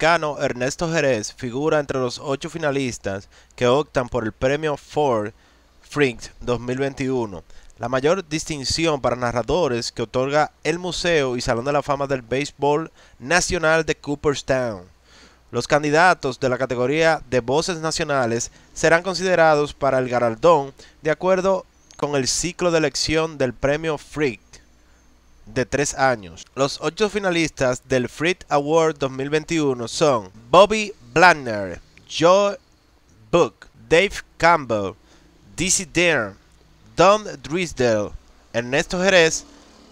dominicano Ernesto Jerez figura entre los 8 finalistas que optan por el premio Ford Freak 2021, la mayor distinción para narradores que otorga el Museo y Salón de la Fama del Béisbol Nacional de Cooperstown. Los candidatos de la categoría de voces nacionales serán considerados para el galardón de acuerdo con el ciclo de elección del premio Freak de 3 años. Los 8 finalistas del Freak Award 2021 son Bobby Bladner, Joe Buck, Dave Campbell, Dizzy Dean, Don Drysdale, Ernesto Jerez,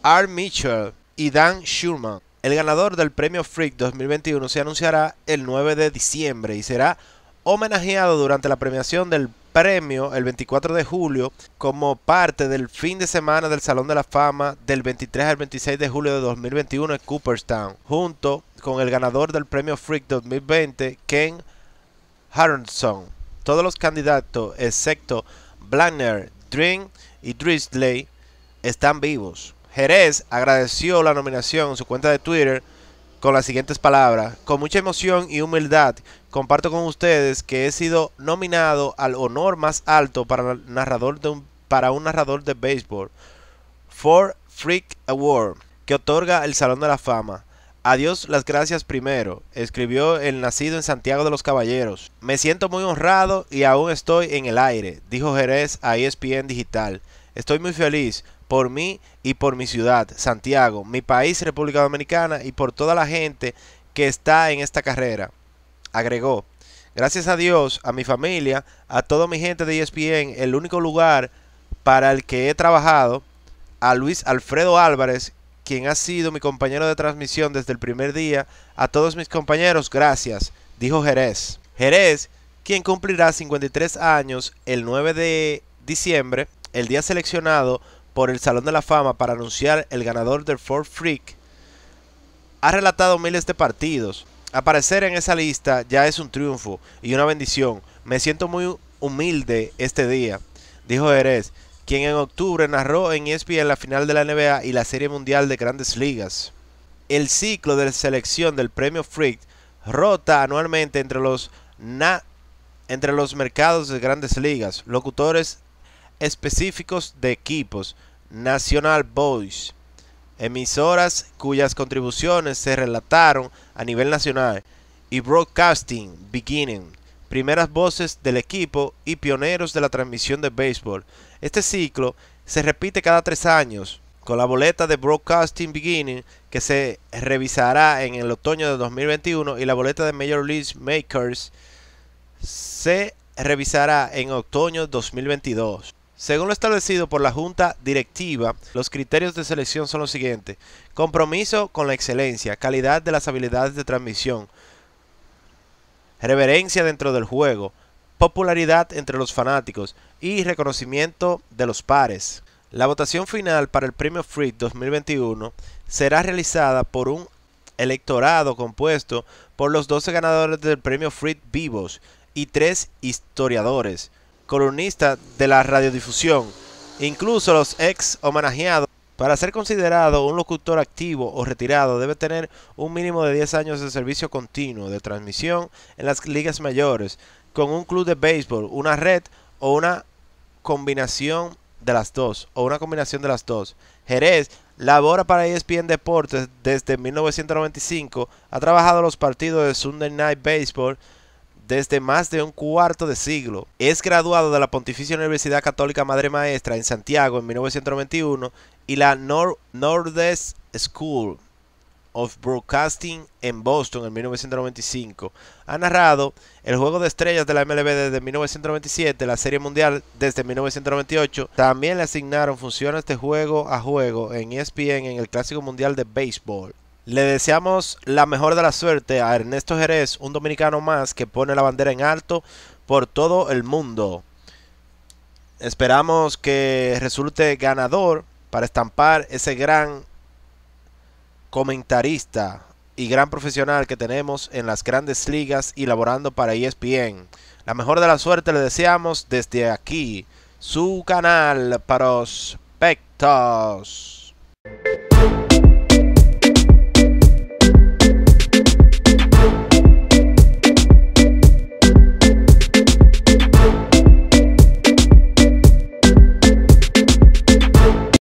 Art Mitchell y Dan Schulman. El ganador del premio Freak 2021 se anunciará el 9 de diciembre y será homenajeado durante la premiación del premio el 24 de julio como parte del fin de semana del Salón de la Fama del 23 al 26 de julio de 2021 en Cooperstown, junto con el ganador del premio Freak 2020, Ken Harrelson. Todos los candidatos, excepto Bladner, Dream y Drysdale, están vivos. Jerez agradeció la nominación en su cuenta de Twitter con las siguientes palabras: con mucha emoción y humildad comparto con ustedes que he sido nominado al honor más alto para un narrador de béisbol, Ford Freak Award, que otorga el Salón de la Fama. A Dios las gracias primero, escribió el nacido en Santiago de los Caballeros. Me siento muy honrado y aún estoy en el aire, dijo Jerez a ESPN Digital. Estoy muy feliz por mí y por mi ciudad, Santiago, mi país, República Dominicana, y por toda la gente que está en esta carrera. Agregó: gracias a Dios, a mi familia, a toda mi gente de ESPN, el único lugar para el que he trabajado, a Luis Alfredo Álvarez, quien ha sido mi compañero de transmisión desde el primer día, a todos mis compañeros, gracias, dijo Jerez. Jerez, quien cumplirá 53 años el 9 de diciembre, el día seleccionado por el Salón de la Fama para anunciar el ganador del Ford Freak, ha relatado miles de partidos. Aparecer en esa lista ya es un triunfo y una bendición. Me siento muy humilde este día, dijo Jerez, quien en octubre narró en ESPN la final de la NBA y la Serie Mundial de Grandes Ligas. El ciclo de selección del premio Freak rota anualmente entre los mercados de Grandes Ligas, locutores específicos de equipos, National Voice, emisoras cuyas contribuciones se relataron a nivel nacional, y Broadcasting Beginning, primeras voces del equipo y pioneros de la transmisión de béisbol. Este ciclo se repite cada 3 años, con la boleta de Broadcasting Beginning que se revisará en el otoño de 2021 y la boleta de Major League Makers se revisará en otoño de 2022. Según lo establecido por la Junta Directiva, los criterios de selección son los siguientes: compromiso con la excelencia, calidad de las habilidades de transmisión, reverencia dentro del juego, popularidad entre los fanáticos y reconocimiento de los pares. La votación final para el premio Freak 2021 será realizada por un electorado compuesto por los 12 ganadores del premio Freak vivos y 3 historiadores, columnistas de la radiodifusión, incluso los ex homenajeados. Para ser considerado un locutor activo o retirado debe tener un mínimo de 10 años de servicio continuo de transmisión en las ligas mayores, con un club de béisbol, una red o una combinación de las dos. Jerez labora para ESPN Deportes desde 1995, ha trabajado los partidos de Sunday Night Baseball desde más de un cuarto de siglo. Es graduado de la Pontificia Universidad Católica Madre Maestra en Santiago en 1991 y la Northeast School of Broadcasting en Boston en 1995. Ha narrado el Juego de Estrellas de la MLB desde 1997, la Serie Mundial desde 1998. También le asignaron funciones de juego a juego en ESPN en el Clásico Mundial de Béisbol. Le deseamos la mejor de la suerte a Ernesto Jerez, un dominicano más que pone la bandera en alto por todo el mundo. Esperamos que resulte ganador para estampar ese gran comentarista y gran profesional que tenemos en las grandes ligas y laborando para ESPN. La mejor de la suerte le deseamos desde aquí, su canal Prospectos.